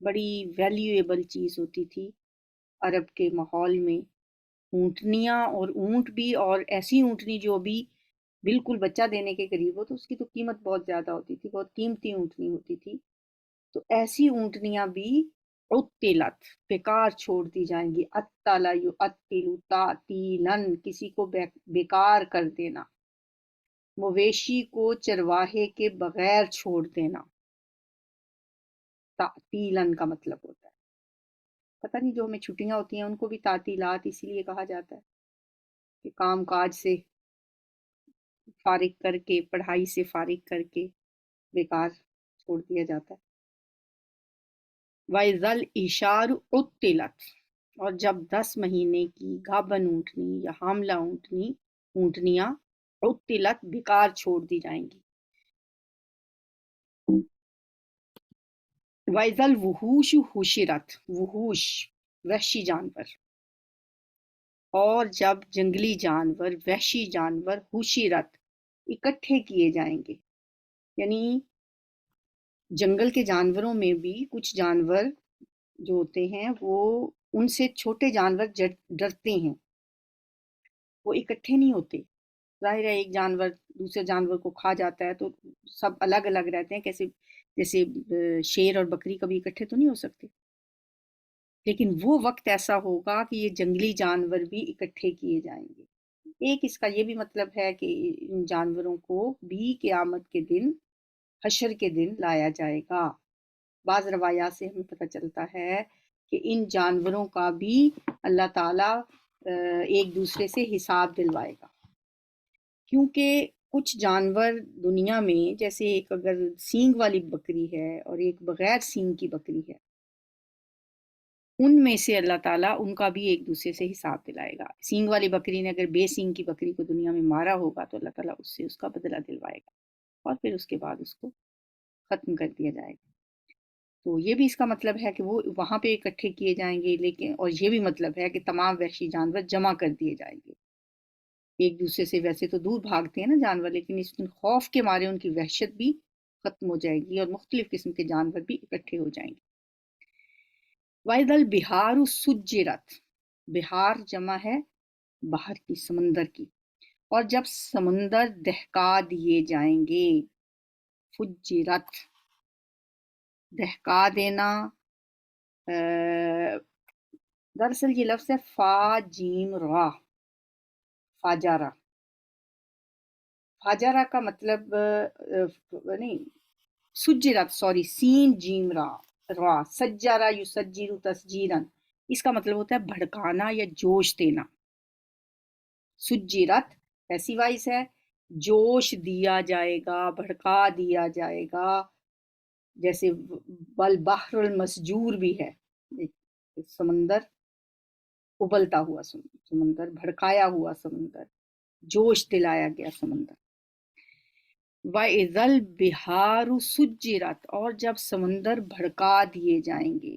بڑی ویلیویبل چیز ہوتی تھی عرب کے ماحول میں، اونٹنیاں، اور اونٹ بھی، اور ایسی اونٹنی جو بھی بالکل بچہ دینے کے قریب ہو تو اس کی تو قیمت بہت زیادہ ہوتی تھی، بہت قیمتی اونٹنی ہوتی تھی. تو ایسی اونٹنیاں بھی عطلت، بیکار چھوڑ دی جائیں گی. عطل یعطل تعطیلاً، کسی کو بیکار کر دینا، مویشی کو چرواہے کے بغیر چھوڑ دینا، تعطیلاً کا مطلب ہوتا ہے. پتہ نہیں جو ہمیں چھٹیاں ہوتی ہیں ان کو بھی تعطیلات اسی لیے کہا جاتا ہے کہ کام کاج سے فارغ کر کے، پڑھائی سے فارغ کر کے بیکار چھوڑ دیا جاتا ہے. وَإِذَا الْعِشَارُ عُطِّلَتْ، اور جب 10 مہینے کی گابن اونٹنی یا حاملہ اونٹنیاں عطلت، بیکار چھوڑ دی جائیں گی. وَإِذَا الْوُحُوشُ حُشِرَتْ، وحوش وحشی جانور، اور جب جنگلی جانور، وحشی جانور، حشرت اکٹھے کیے جائیں گے. یعنی جنگل کے جانوروں میں بھی کچھ جانور جو ہوتے ہیں وہ ان سے چھوٹے جانور ڈرتے ہیں، وہ اکٹھے نہیں ہوتے. ظاہر ہے ایک جانور دوسرے جانور کو کھا جاتا ہے تو سب الگ الگ رہتے ہیں، کیسے جیسے شیر اور بکری کبھی اکٹھے تو نہیں ہو سکتے. لیکن وہ وقت ایسا ہوگا کہ یہ جنگلی جانور بھی اکٹھے کیے جائیں گے. ایک اس کا یہ بھی مطلب ہے کہ ان جانوروں کو بھی قیامت کے دن، حشر کے دن لایا جائے گا. بعض روایات سے ہمیں پتہ چلتا ہے کہ ان جانوروں کا بھی اللہ تعالیٰ ایک دوسرے سے حساب دلوائے گا. کیونکہ کچھ جانور دنیا میں، جیسے ایک اگر سینگ والی بکری ہے اور ایک بغیر سینگ کی بکری ہے، ان میں سے اللہ تعالیٰ ان کا بھی ایک دوسرے سے حساب دلائے گا. سینگ والی بکری نے اگر بے سینگ کی بکری کو دنیا میں مارا ہوگا تو اللہ تعالیٰ اس سے اس کا بدلہ دلوائے گا، اور پھر اس کے بعد اس کو ختم کر دیا جائے گا. تو یہ بھی اس کا مطلب ہے کہ وہ وہاں پہ اکٹھے کیے جائیں گے، لیکن اور یہ بھی مطلب ہے کہ تمام وحشی جانور جمع کر دیے جائیں گے. ایک دوسرے سے ویسے تو دور بھاگتے ہیں نا جانور، لیکن اس خوف کے مارے ان کی وحشت بھی ختم ہو جائے گی اور مختلف قسم کے جانور بھی اکٹھے ہو جائیں گے. وَإِذَا الْبِحَارُ سُجِّرَتْ، بہار جمع ہے بحر کی، سمندر کی، اور جب سمندر دہکا دیے جائیں گے. فجرت، دہکا دینا، دراصل یہ لفظ ہے فا جیم را، فاجارہ. فاجارہ کا مطلب نہیں، سجرت، سوری، سین جیم را، را، سجارہ یسجر تسجیرن، اس کا مطلب ہوتا ہے بھڑکانا یا جوش دینا. سجرت ایسی وائس ہے، جوش دیا جائے گا، بھڑکا دیا جائے گا. جیسے والبحر المسجور بھی ہے، سمندر ابلتا ہوا سمندر، بھڑکایا ہوا سمندر، جوش دلایا گیا سمندر. وَإِذَا الْبِحَارُ سُجِّرَتْ، اور جب سمندر بھڑکا دیے جائیں گے.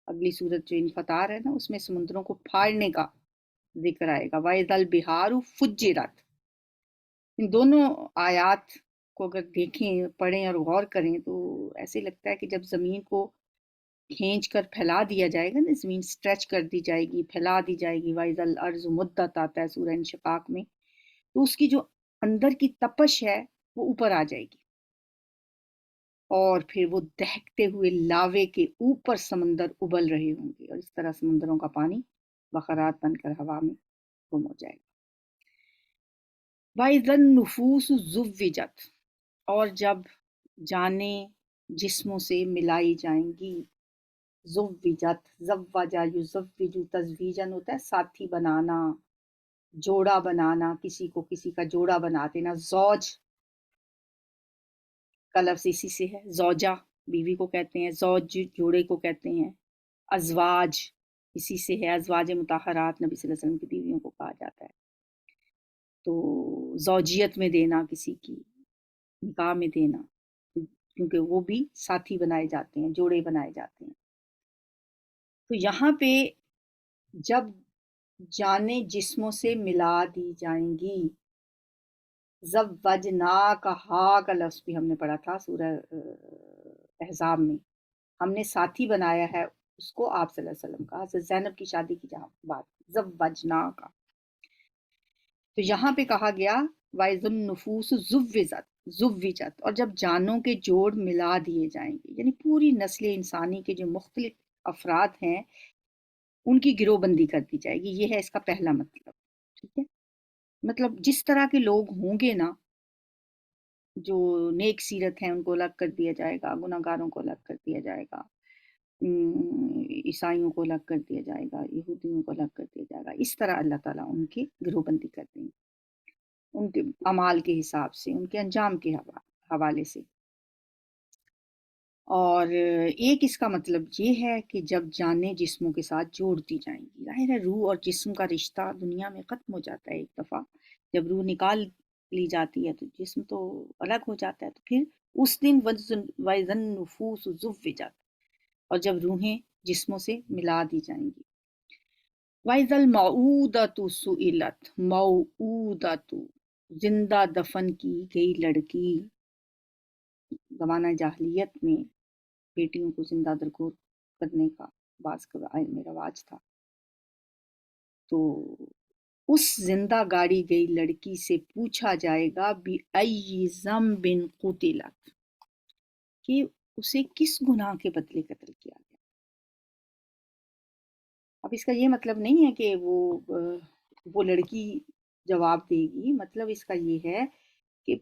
اگلی صورت جو انفطار ہے نا اس میں سمندروں کو پھاڑنے کا ذکر آئے گا. وَإِذَا الْبِحَارُ فُجِّرَتْ. ان دونوں آیات کو اگر دیکھیں، پڑھیں اور غور کریں تو ایسے لگتا ہے کہ جب زمین کو کھینچ کر پھیلا دیا جائے گا نا، زمین سٹریچ کر دی جائے گی، پھیلا دی جائے گی. وَإِذَا الْأَرْضُ مُدَّتْ آتا ہے سورہ انشقاق میں، تو اس کی جو اندر کی تپش ہے وہ اوپر آ جائے گی، اور پھر وہ دہکتے ہوئے لاوے کے اوپر سمندر ابل رہے ہوں گے، اور اس طرح سمندروں کا پانی بخارات بن کر ہوا میں گم ہو جائے گا. وَإِذَا النُّفُوسُ زُوِّجَتْ، اور جب جانیں جسموں سے ملائی جائیں گی. زوجت، زوجا یزوج، تزویجن ہوتا ہے ساتھی بنانا، جوڑا بنانا، کسی کو کسی کا جوڑا بنا دینا. زوج کا لفظ اسی سے ہے، زوجہ بیوی کو کہتے ہیں، زوج جوڑے کو کہتے ہیں. ازواج اسی سے ہے، ازواج مطہرات نبی صلی اللہ علیہ وسلم کی بیویوں کو کہا جاتا ہے. تو زوجیت میں دینا، کسی کی نکاح میں دینا، کیونکہ وہ بھی ساتھی بنائے جاتے ہیں، جوڑے بنائے جاتے ہیں. تو یہاں پہ جب جانیں جسموں سے ملا دی جائیں گی. زوجنا کا ہا کا لفظ بھی ہم نے پڑھا تھا سورہ احزاب میں. ہم نے ساتھی بنایا ہے اس کو آپ صلی اللہ علیہ وسلم کا، حضرت زینب کی شادی کی جہاں بات زوجنا کا، تو یہاں پہ کہا گیا وَإِذَا النُّفُوسُ زُوِّجَتْ، اور جب جانوں کے جوڑ ملا دیے جائیں گے، یعنی پوری نسل انسانی کے جو مختلف افراد ہیں ان کی گروہ بندی کر دی جائے گی، یہ ہے اس کا پہلا مطلب، ٹھیک ہے؟ مطلب جس طرح کے لوگ ہوں گے نا، جو نیک سیرت ہیں ان کو الگ کر دیا جائے گا، گناہ گاروں کو الگ کر دیا جائے گا، عیسائیوں کو الگ کر دیا جائے گا، یہودیوں کو الگ کر دیا جائے گا، اس طرح اللہ تعالیٰ ان کی گروہ بندی کر دیں گے، ان کے اعمال کے حساب سے، ان کے انجام کے حوالے سے۔ اور ایک اس کا مطلب یہ ہے کہ جب جانیں جسموں کے ساتھ جوڑ دی جائیں گی، ظاہر ہے روح اور جسم کا رشتہ دنیا میں ختم ہو جاتا ہے ایک دفعہ، جب روح نکال لی جاتی ہے تو جسم تو الگ ہو جاتا ہے، تو پھر اس دن وَإِذَا النُّفُوسُ زُوِّجَتْ، اور جب روحیں جسموں سے ملا دی جائیں گی۔ وَإِذَا الْمَوْءُودَةُ سُئِلَتْ، موءودۃ، زندہ دفن کی گئی لڑکی، زمانہ جاہلیت میں بیٹیوں کو زندہ درگور کرنے کا بعض قبائل میں رواج تھا، تو اس زندہ گاڑی گئی لڑکی سے پوچھا جائے گا بِأَيِّ ذَنبٍ قُتِلَتْ، کہ اسے کس گناہ کے بدلے قتل کیا گیا۔ اب اس کا یہ مطلب نہیں ہے کہ وہ لڑکی جواب دے گی، مطلب اس کا یہ ہے کہ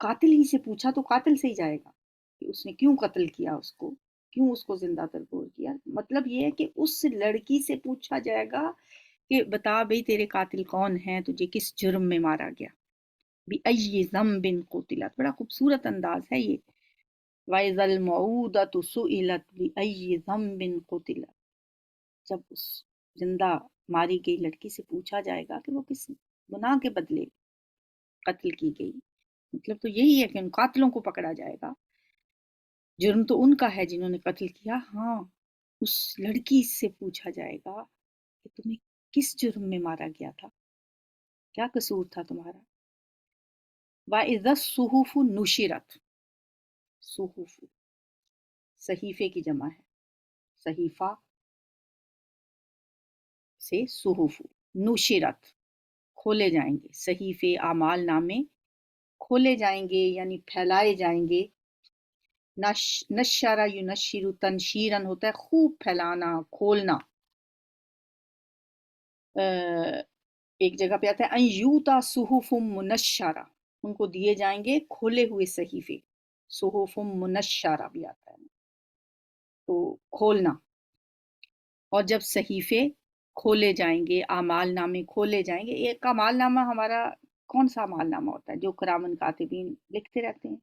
قاتل ہی سے پوچھا تو قاتل سے ہی جائے گا کہ اس نے کیوں قتل کیا، اس کو کیوں اس کو زندہ تربور کیا، مطلب یہ ہے کہ اس لڑکی سے پوچھا جائے گا کہ بتا بھئی تیرے قاتل کون ہیں، تجھے کس جرم میں مارا گیا۔ بِأَيِّ ذَنبٍ قُتِلَتْ، بڑا خوبصورت انداز ہے یہ، وَإِذَا الْمَوْءُودَةُ سُئِلَتْ بِأَيِّ ذَنبٍ قُتِلَتْ، جب اس زندہ ماری گئی لڑکی سے پوچھا جائے گا کہ وہ کس گناہ کے بدلے قتل کی گئی، مطلب تو یہی ہے کہ ان قاتلوں کو پکڑا جائے گا، جرم تو ان کا ہے جنہوں نے قتل کیا، ہاں اس لڑکی سے پوچھا جائے گا کہ تمہیں کس جرم میں مارا گیا تھا، کیا قصور تھا تمہارا۔ وَإِذَا الصُّحُفُ نُشِرَتْ، صحف صحیفے کی جمع ہے، صحیفہ سے صحف، نشرت کھولے جائیں گے، صحیفے اعمال نامے کھولے جائیں گے یعنی پھیلائے جائیں گے۔ نشر ینشر تنشیرن ہوتا ہے خوب پھیلانا، کھولنا۔ ایک جگہ پہ آتا ہے ان یوتا صحف منشرہ، ان کو دیے جائیں گے کھولے ہوئے صحیفے، صحف منشرہ بھی آتا ہے، تو کھولنا۔ اور جب صحیفے کھولے جائیں گے، اعمال نامے کھولے جائیں گے، ایک اعمال نامہ ہمارا کون سا اعمال نامہ ہوتا ہے جو کرامن کاتبین لکھتے رہتے ہیں،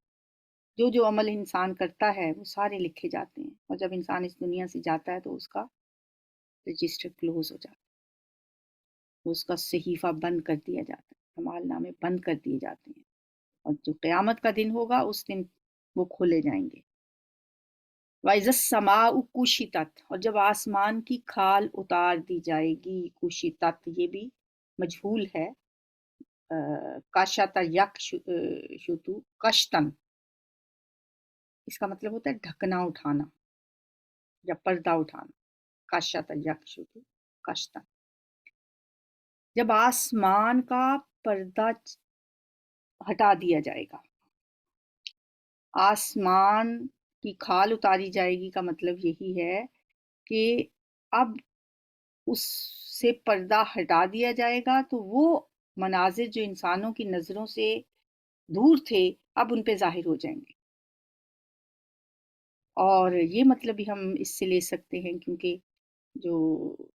جو عمل انسان کرتا ہے وہ سارے لکھے جاتے ہیں، اور جب انسان اس دنیا سے جاتا ہے تو اس کا رجسٹر کلوز ہو جاتا ہے، اس کا صحیفہ بند کر دیا جاتا ہے، اعمال نامے بند کر دیے جاتے ہیں، اور جو قیامت کا دن ہوگا اس دن وہ کھولے جائیں گے۔ وَإِذَا السَّمَاءُ كُشِطَتْ، اور جب آسمان کی کھال اتار دی جائے گی، کشطت یہ بھی مجہول ہے، کاشت یک شتو کشتن، اس کا مطلب ہوتا ہے ڈھکنا اٹھانا یا پردہ اٹھانا، کاشت یک شتو کشتن، جب آسمان کا پردہ ہٹا دیا جائے گا، آسمان کی کھال اتاری جائے گی کا مطلب یہی ہے کہ اب اس سے پردہ ہٹا دیا جائے گا، تو وہ مناظر جو انسانوں کی نظروں سے دور تھے اب ان پہ ظاہر ہو جائیں گے۔ اور یہ مطلب بھی ہم اس سے لے سکتے ہیں، کیونکہ جو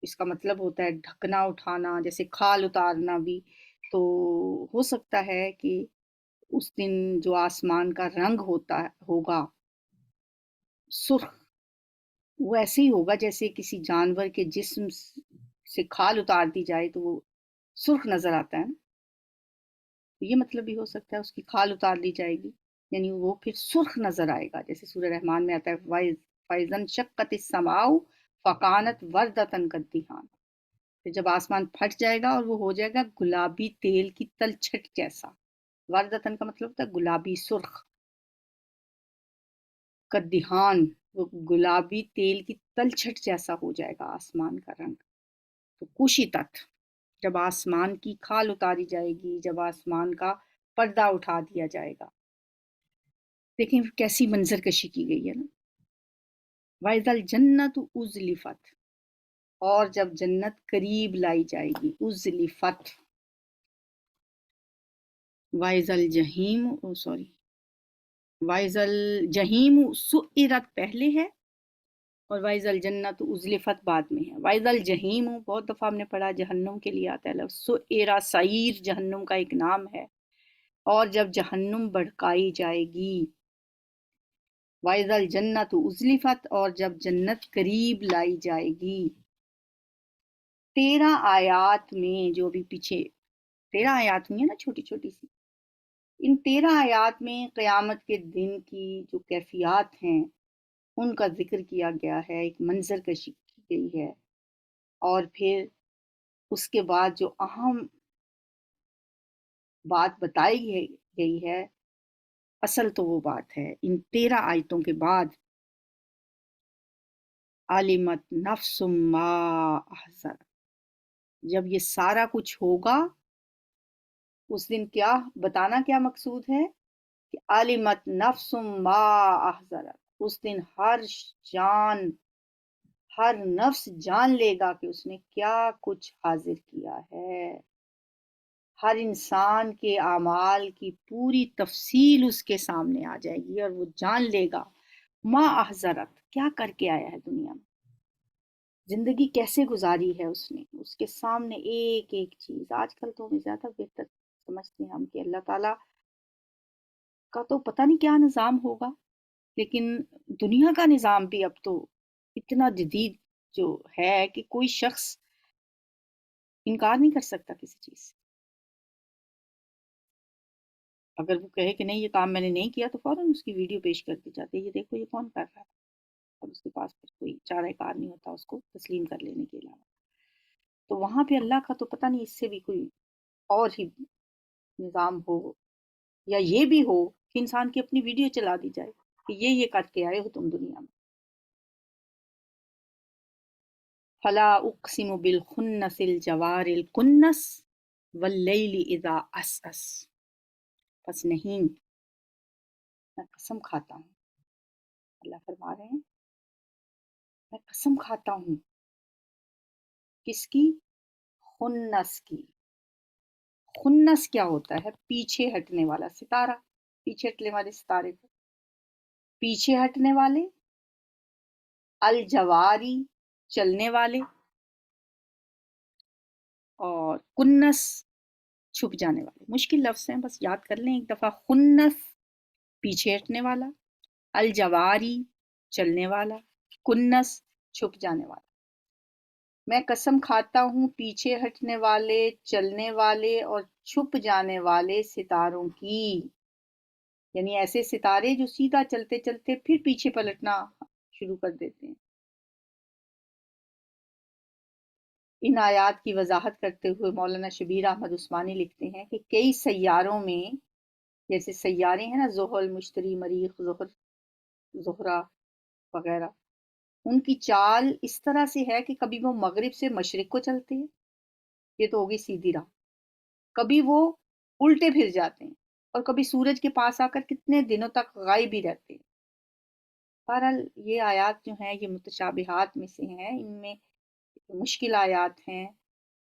اس کا مطلب ہوتا ہے ڈھکنا اٹھانا، جیسے کھال اتارنا بھی، تو ہو سکتا ہے کہ اس دن جو آسمان کا رنگ ہوگا سرخ، وہ ایسے ہی ہوگا جیسے کسی جانور کے جسم سے کھال اتار دی جائے تو وہ سرخ نظر آتا ہے نا، تو یہ مطلب بھی ہو سکتا ہے اس کی کھال اتار لی جائے گی، یعنی وہ پھر سرخ نظر آئے گا، جیسے سورہ رحمان میں آتا ہے فَإِذَا انشَقَّتِ السَّمَاءُ فَكَانَتْ وَرْدَةً كَالدِّهَانِ، پھر جب آسمان پھٹ جائے گا اور وہ ہو جائے گا گلابی تیل کی تلچھٹ جیسا، وردتن کا مطلب ہوتا ہے گلابی سرخ، کدیہان وہ گلابی تیل کی تلچھٹ جیسا ہو جائے گا آسمان کا رنگ. تو کشتت، جب آسمان کی کھال اتاری جائے گی، جب آسمان کا پردہ اٹھا دیا جائے گا. دیکھیں کیسی منظر کشی کی گئی ہے نا. وَإِذَا الْجَنَّةُ أُزْلِفَتْ، اور جب جنت قریب لائی جائے گی. ازلفت. وَإِذَا الْجَحِيمُ سوری وَإِذَا الْجَحِيمُ سُعِّرَتْ پہلے ہے اور وَإِذَا الْجَنَّةُ أُزْلِفَتْ بعد میں ہے. وَإِذَا الْجَحِيمُ بہت دفعہ ہم نے پڑھا جہنم کے لیے آتا ہے لفظ. سُعِّرَ سعیر جہنم کا ایک نام ہے. اور جب جہنم بھڑکائی جائے گی. وَإِذَا الْجَنَّةُ أُزْلِفَتْ، اور جب جنت قریب لائی جائے گی. 13 آیات میں جو بھی پیچھے 13 آیات ہوئی ہیں نا چھوٹی چھوٹی سی، ان 13 آیات میں قیامت کے دن کی جو کیفیات ہیں ان کا ذکر کیا گیا ہے، ایک منظر کشی کی گئی ہے. اور پھر اس کے بعد جو اہم بات بتائی گئی ہے، اصل تو وہ بات ہے ان 13 آیتوں کے بعد عالمت نفس ما احضر. جب یہ سارا کچھ ہوگا اس دن کیا بتانا کیا مقصود ہے کہ عالمت نفس ما احضر. اس دن جان ہر نفس جان لے گا کہ اس نے کیا کچھ حاضر کیا ہے. ہر انسان کے اعمال کی پوری تفصیل اس کے سامنے آ جائے گی اور وہ جان لے گا ما احضرت، کیا کر کے آیا ہے دنیا میں، زندگی کیسے گزاری ہے اس نے. اس کے سامنے ایک ایک چیز. آج کل تو ہمیں زیادہ بہتر سمجھتے ہیں ہم کہ اللہ تعالیٰ کا تو پتہ نہیں کیا نظام ہوگا، لیکن دنیا کا نظام بھی اب تو اتنا جدید جو ہے کہ کوئی شخص انکار نہیں کر سکتا کسی چیز سے. اگر وہ کہے کہ نہیں یہ کام میں نے نہیں کیا تو فوراً اس کی ویڈیو پیش کر دی جاتی ہے، یہ دیکھو یہ کون کر رہا تھا. اور اس کے پاس پھر کوئی چارہ کار نہیں ہوتا اس کو تسلیم کر لینے کے علاوہ. تو وہاں پہ اللہ کا تو پتہ نہیں اس سے بھی کوئی اور ہی نظام ہو، یا یہ بھی ہو کہ انسان کی اپنی ویڈیو چلا دی جائے کہ یہ کر کے آئے ہو تم دنیا میں. فلا اقسم بالخنس الجوار الکنس واللیل اذا عسعس. پس نہیں، میں قسم کھاتا ہوں، اللہ فرما رہے ہیں میں قسم کھاتا ہوں. کس کی؟ خنس کی. خنس کیا ہوتا ہے؟ پیچھے ہٹنے والا ستارہ. پیچھے ہٹنے والے ستارے کو پیچھے ہٹنے والے. الجواری چلنے والے. اور کنس چھپ جانے والے. مشکل لفظ ہیں، بس یاد کر لیں ایک دفعہ. خنس پیچھے ہٹنے والا، الجواری چلنے والا، کنس چھپ جانے والا. میں قسم کھاتا ہوں پیچھے ہٹنے والے، چلنے والے اور چھپ جانے والے ستاروں کی. یعنی ایسے ستارے جو سیدھا چلتے چلتے پھر پیچھے پلٹنا شروع کر دیتے ہیں. ان آیات کی وضاحت کرتے ہوئے مولانا شبیر احمد عثمانی لکھتے ہیں کہ کئی سیاروں میں، جیسے سیارے ہیں نا زحل، مشتری، مریخ، زہرہ وغیرہ، ان کی چال اس طرح سے ہے کہ کبھی وہ مغرب سے مشرق کو چلتے ہیں، یہ تو ہوگی سیدھی راہ. کبھی وہ الٹے پھر جاتے ہیں اور کبھی سورج کے پاس آ کر کتنے دنوں تک غائب ہی رہتے ہیں. بہرحال یہ آیات جو ہیں یہ متشابہات میں سے ہیں، ان میں مشکل آیات ہیں.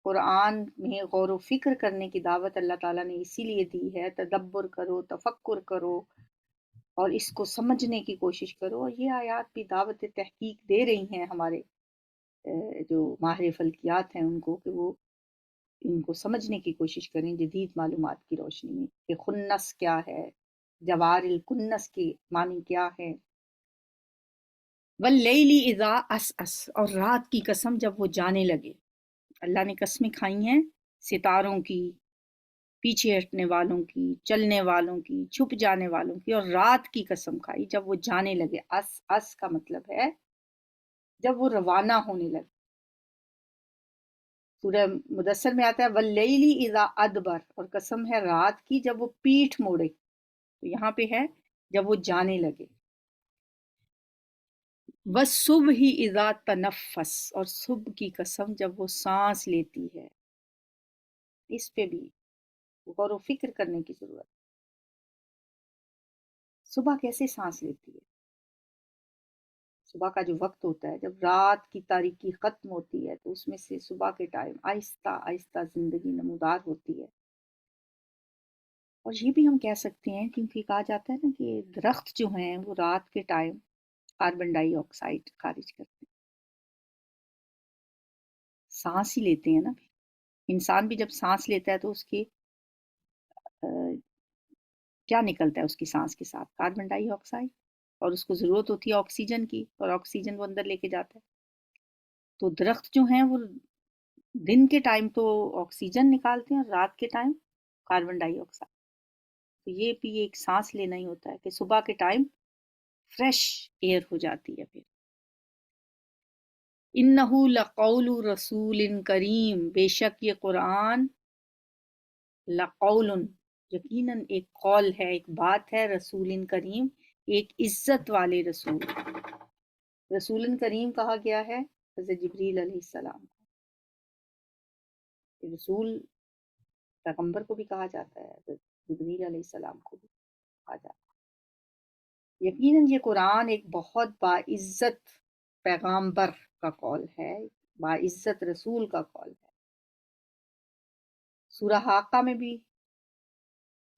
قرآن میں غور و فکر کرنے کی دعوت اللہ تعالیٰ نے اسی لیے دی ہے. تدبر کرو، تفکر کرو اور اس کو سمجھنے کی کوشش کرو. اور یہ آیات بھی دعوت تحقیق دے رہی ہیں ہمارے جو ماہر فلکیات ہیں ان کو، کہ وہ ان کو سمجھنے کی کوشش کریں جدید معلومات کی روشنی میں کہ خنس کیا ہے، جوار الکنس کے معنی کیا ہے. واللیل اذا عسعس، اور رات کی قسم جب وہ جانے لگے. اللہ نے قسمیں کھائی ہیں ستاروں کی، پیچھے ہٹنے والوں کی، چلنے والوں کی، چھپ جانے والوں کی، اور رات کی قسم کھائی جب وہ جانے لگے. اس کا مطلب ہے جب وہ روانہ ہونے لگے. سورہ مدثر میں آتا ہے واللیل اذا ادبر، اور قسم ہے رات کی جب وہ پیٹھ موڑے. تو یہاں پہ ہے جب وہ جانے لگے. والصبح اذا تنفس، اور صبح کی قسم جب وہ سانس لیتی ہے. اس پہ بھی غور و فکر کرنے کی ضرورت. صبح کیسے سانس لیتی ہے؟ صبح کا جو وقت ہوتا ہے جب رات کی تاریکی ختم ہوتی ہے تو اس میں سے صبح کے ٹائم آہستہ آہستہ زندگی نمودار ہوتی ہے. اور یہ بھی ہم کہہ سکتے ہیں کیونکہ کہا جاتا ہے نا کہ درخت جو ہیں وہ رات کے ٹائم کاربن ڈائی آکسائڈ خارج کرتے ہیں. سانس ہی لیتے ہیں نا. انسان بھی جب سانس لیتا ہے تو اس کے کیا نکلتا ہے اس کی سانس کے ساتھ؟ کاربن ڈائی آکسائڈ. اور اس کو ضرورت ہوتی ہے آکسیجن کی، اور آکسیجن وہ اندر لے کے جاتا ہے. تو درخت جو ہیں وہ دن کے ٹائم تو آکسیجن نکالتے ہیں اور رات کے ٹائم کاربن ڈائی آکسائڈ. تو یہ بھی ایک سانس لینا ہی ہوتا ہے کہ صبح کے ٹائم فریش ایئر ہو جاتی ہے. پھر انہو لقول رسول کریم، بے شک یہ قرآن لقول، یقیناً ایک قول ہے، ایک بات ہے، رسول کریم، ایک عزت والے رسول. رسول کریم کہا گیا ہے حضرت جبریل علیہ السلام. رسول پیغمبر کو بھی کہا جاتا ہے، حضرت جبریل علیہ السلام کو بھی کہا جاتا ہے. یقیناً یہ قرآن ایک بہت باعزت پیغامبر کا قول ہے، باعزت رسول کا قول ہے. سورہ حاقہ میں بھی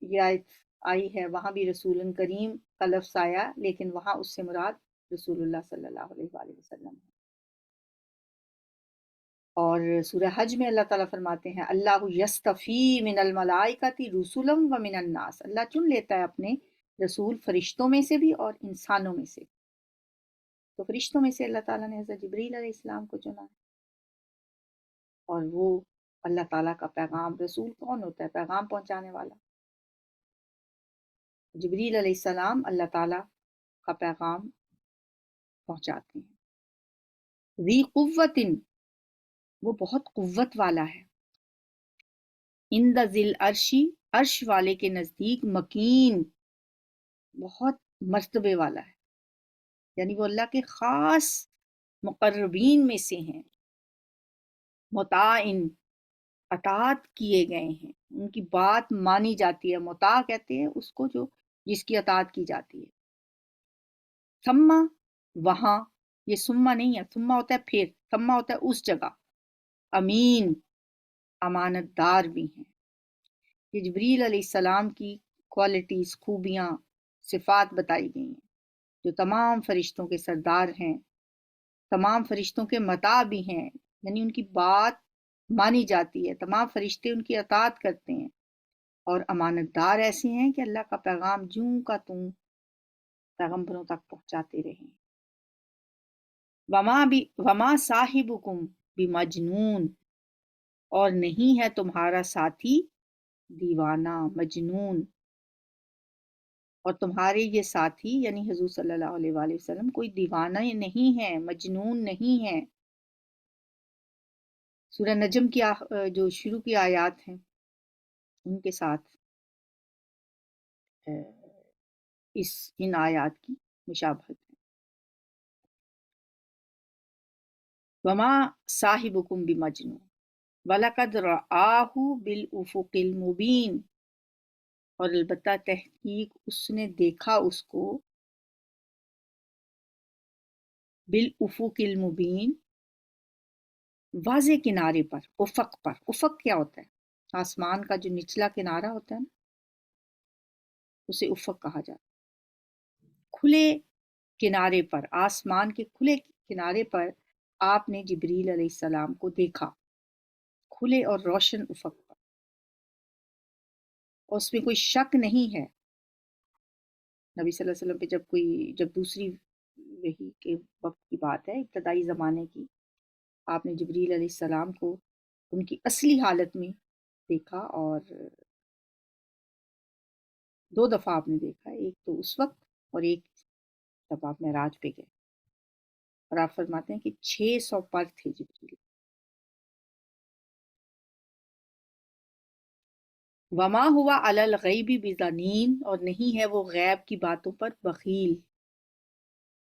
یہ آیت آئی ہے، وہاں بھی رسول کریم کا لفظ آیا، لیکن وہاں اس سے مراد رسول اللہ صلی اللہ علیہ وآلہ وسلم ہے. اور سورہ حج میں اللہ تعالیٰ فرماتے ہیں اللہ یستفی من الملائکۃ رسلا ومن الناس، اللہ چن لیتا ہے اپنے رسول فرشتوں میں سے بھی اور انسانوں میں سے. تو فرشتوں میں سے اللہ تعالیٰ نے حضرت جبریل علیہ السلام کو چنا ہے. اور وہ اللہ تعالیٰ کا پیغام، رسول کون ہوتا ہے؟ پیغام پہنچانے والا. جبریل علیہ السلام اللہ تعالیٰ کا پیغام پہنچاتے ہیں. ذی قوت، وہ بہت قوت والا ہے. عند ذی العرش، عرش والے کے نزدیک. مکین، بہت مرتبے والا ہے، یعنی وہ اللہ کے خاص مقربین میں سے ہیں. مطاعن، اطاعت کیے گئے ہیں، ان کی بات مانی جاتی ہے. مطاع کہتے ہیں اس کو جو جس کی اطاعت کی جاتی ہے. ثم، وہاں، یہ ثم نہیں ہے، ثم ہوتا ہے پھر، ثم ہوتا ہے اس جگہ. امین، امانت دار بھی ہیں. یہ جبریل علیہ السلام کی کوالٹیز، خوبیاں، صفات بتائی گئی ہیں جو تمام فرشتوں کے سردار ہیں، تمام فرشتوں کے مطاع بھی ہیں، یعنی ان کی بات مانی جاتی ہے، تمام فرشتے ان کی اطاعت کرتے ہیں. اور امانت دار ایسے ہیں کہ اللہ کا پیغام جوں کا توں پیغمبروں تک پہنچاتے رہیں. وما صاحبکم بمجنون، اور نہیں ہے تمہارا ساتھی دیوانہ، مجنون. اور تمہارے یہ ساتھی یعنی حضور صلی اللہ علیہ وآلہ وسلم کوئی دیوانہ نہیں ہے، مجنون نہیں ہے. سورہ نجم کی جو شروع کی آیات ہیں ان کے ساتھ ان آیات کی مشابہت ہے. وما صاحبکم بمجنون وَلَقَدْ رَآهُ بِالْأُفُقِ الْمُبِينِ، اور البتہ تحقیق اس نے دیکھا اس کو بالافق المبین، واضح کنارے پر، افق پر. افق کیا ہوتا ہے؟ آسمان کا جو نچلا کنارہ ہوتا ہے نا، اسے افق کہا جاتا ہے. کھلے کنارے پر، آسمان کے کھلے کنارے پر آپ نے جبریل علیہ السلام کو دیکھا، کھلے اور روشن افق پر. اور اس میں کوئی شک نہیں ہے نبی صلی اللہ علیہ وسلم پہ جب دوسری وحی کے وقت کی بات ہے، ابتدائی زمانے کی، آپ نے جبریل علیہ السلام کو ان کی اصلی حالت میں دیکھا. اور 2 دفعہ آپ نے دیکھا، ایک تو اس وقت اور ایک جب آپ معراج پہ گئے. اور آپ فرماتے ہیں کہ 600 پر تھے جبریل. وما ہوا علی الغیب بضنین، اور نہیں ہے وہ غیب کی باتوں پر بخیل.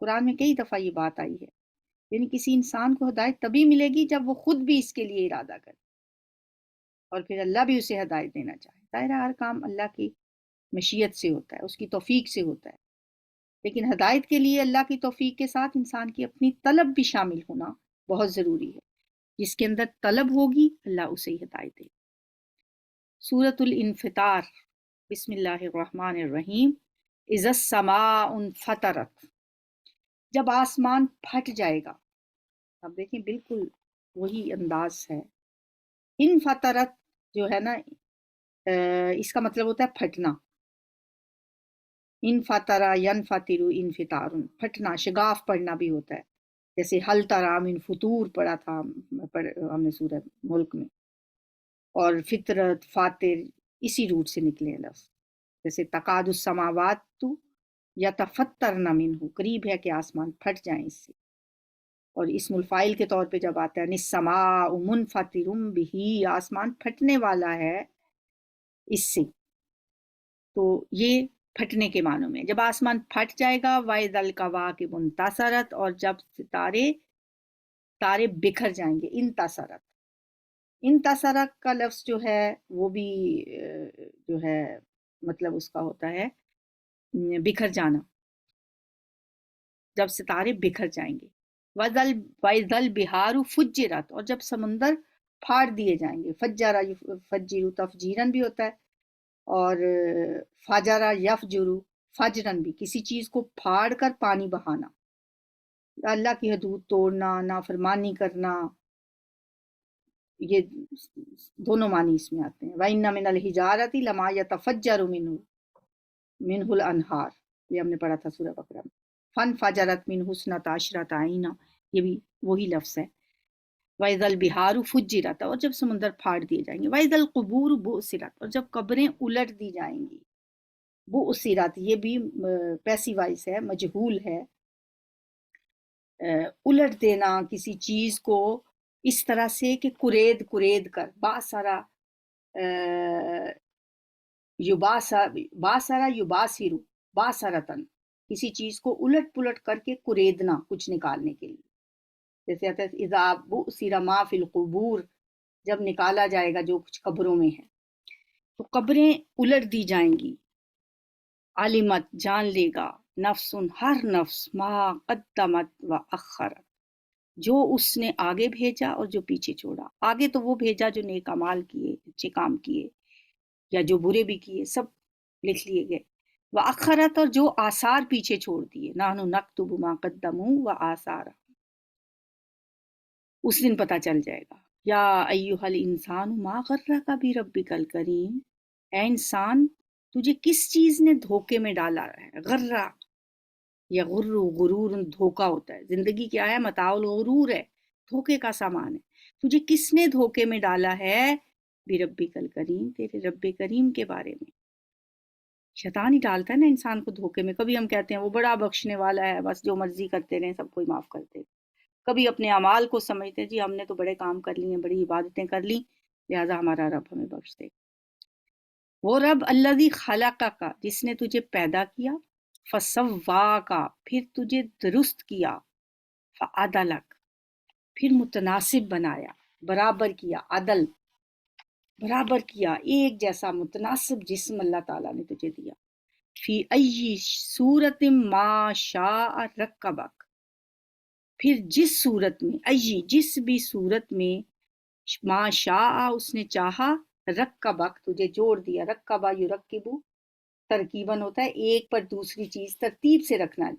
قرآن میں کئی دفعہ یہ بات آئی ہے، یعنی کسی انسان کو ہدایت تبھی ملے گی جب وہ خود بھی اس کے لیے ارادہ کرے اور پھر اللہ بھی اسے ہدایت دینا چاہے۔ ظاہر ہر کام اللہ کی مشیت سے ہوتا ہے، اس کی توفیق سے ہوتا ہے، لیکن ہدایت کے لیے اللہ کی توفیق کے ساتھ انسان کی اپنی طلب بھی شامل ہونا بہت ضروری ہے۔ جس کے اندر طلب ہوگی اللہ اسے ہی ہدایت دے۔ سورۃ الانفطار، بسم اللہ الرحمن الرحیم۔ اذا السماء انفطرت، جب آسمان پھٹ جائے گا۔ اب دیکھیں بالکل وہی انداز ہے۔ انفطرت جو ہے نا، اس کا مطلب ہوتا ہے پھٹنا۔ انفطرا ینفطر انفطار، پھٹنا، شگاف پڑھنا بھی ہوتا ہے، جیسے حل تری من فطور پڑھا تھا ہم نے سورہ ملک میں، اور فطرت، فاتر اسی روٹ سے نکلے ہیں لفظ، جیسے تقاد السماوات یتفطرن منہ، قریب ہے کہ آسمان پھٹ جائیں اس سے۔ اور اسم الفاعل کے طور پہ جب آتا ہے السماء منفطر بہ، آسمان پھٹنے والا ہے اس سے، تو یہ پھٹنے کے معنوں میں جب آسمان پھٹ جائے گا۔ وَإِذَا الْكَوَاكِبُ انتثرت، اور جب تارے بکھر جائیں گے۔ انتصرت، انتصرت کا لفظ جو ہے وہ بھی جو ہے مطلب اس کا ہوتا ہے بکھر جانا، جب ستارے بکھر جائیں گے۔ وَإِذَا الْبِحَارُ فُجِّرَتْ، اور جب سمندر پھاڑ دیے جائیں گے۔ فجر یفجر تفجیرن بھی ہوتا ہے، اور فجر یفجر فجرن بھی، کسی چیز کو پھاڑ کر پانی بہانا، اللہ کی حدود توڑنا، نافرمانی کرنا، یہ دونوں معنی اس میں آتے ہیں۔ وَإِنَّ مِنَ الْحِجَارَةِ لَمَا يَتَفَجَّرُ مِنْهُ الْأَنْهَارُ، یہ ہم نے پڑھا تھا سورہ بقرہ میں۔ فَانْفَجَرَتْ مِنْهُ اثْنَتَا عَشْرَةَ عَيْنًا، یہ بھی وہی لفظ ہے۔ وَإِذَا الْبِحَارُ فُجِّرَتْ، اور جب سمندر پھاڑ دیے جائیں گے۔ وَإِذَا الْقُبُورُ بُعْثِرَتْ، اور جب قبریں الٹ دی جائیں گی۔ بُعْثِرَتْ یہ بھی پیسیو وائس ہے، مجہول ہے۔ الٹ دینا کسی چیز کو اس طرح سے کہ کرید کرید کر، باسرا باسرا یباسرو باسرتن، کسی چیز کو الٹ پلٹ کر کے کریدنا کچھ نکالنے کے لیے، جیسے آتا ہے اذا بؤثر ما فی القبور، جب نکالا جائے گا جو کچھ قبروں میں ہے، تو قبریں الٹ دی جائیں گی۔ علمت جان لے گا، نفس ہر نفس، ما قدمت و اخرت، جو اس نے آگے بھیجا اور جو پیچھے چھوڑا۔ آگے تو وہ بھیجا جو نیک اعمال کیے، اچھے کام کیے، یا جو برے بھی کیے، سب لکھ لیے گئے۔ وہ اخرت، اور جو آثار پیچھے چھوڑ دیے، نحن نکتب ما قدموا و آثار، اس دن پتہ چل جائے گا۔ یا ایھا الانسان ما غرک بربک الکریم، اے انسان تجھے کس چیز نے دھوکے میں ڈالا ہے۔ غرہ یا غرو، غرور دھوکا ہوتا ہے، زندگی کیا ہے، متاع الغرور ہے، دھوکے کا سامان ہے۔ تجھے کس نے دھوکے میں ڈالا ہے، بربک الکریم، تیرے رب کریم کے بارے میں۔ شیطان ہی ڈالتا ہے نا انسان کو دھوکے میں۔ کبھی ہم کہتے ہیں وہ بڑا بخشنے والا ہے، بس جو مرضی کرتے رہیں، سب کوئی معاف کرتے۔ کبھی اپنے اعمال کو سمجھتے ہیں جی ہم نے تو بڑے کام کر لی ہیں، بڑی عبادتیں کر لی، لہٰذا ہمارا رب ہمیں بخش دے۔ وہ رب الذی خلقک، جس نے تجھے پیدا کیا، فسواک، پھر تجھے درست کیا، فعدلک، پھر متناسب بنایا، برابر کیا، عدل برابر کیا، ایک جیسا متناسب جسم اللہ تعالیٰ نے تجھے دیا۔ فی ای صورت ما شاء رکبک، پھر جس صورت میں، ای جس بھی صورت میں، ما شاء اس نے چاہا، رکبک تجھے جوڑ دیا۔ رکبہ یرکبو ترکیباً ہوتا ہے ایک پر دوسری چیز ترتیب سے رکھنا،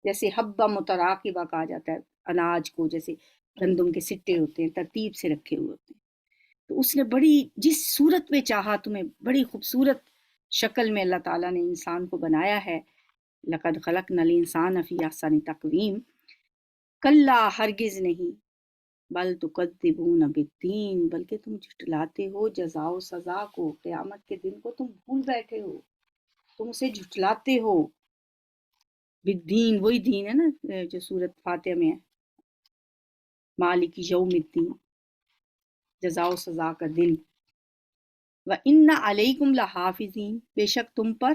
جیسے حبہ متراکبہ کہا جاتا ہے اناج کو، جیسے گندم کے سٹے ہوتے ہیں ترتیب سے رکھے ہوئے ہوتے ہیں۔ تو اس نے بڑی جس صورت میں چاہا تمہیں، بڑی خوبصورت شکل میں اللہ تعالیٰ نے انسان کو بنایا ہے۔ لقد خلقنا الانسان فی احسن تقویم، کلا ہرگز نہیں، بل تکذبون بالدین، بلکہ تم جھٹلاتے ہو جزا و سزا کو، قیامت کے دن کو تم بھول بیٹھے ہو، تم اسے جھٹلاتے ہو۔ بالدین وہی دین ہے نا جو سورۃ فاتحہ میں ہے، مالک یوم الدین، جزا و سزا کا دن۔ وَإِنَّ عَلَيْكُمْ لَحَافِظِينَ، بے شک تم پر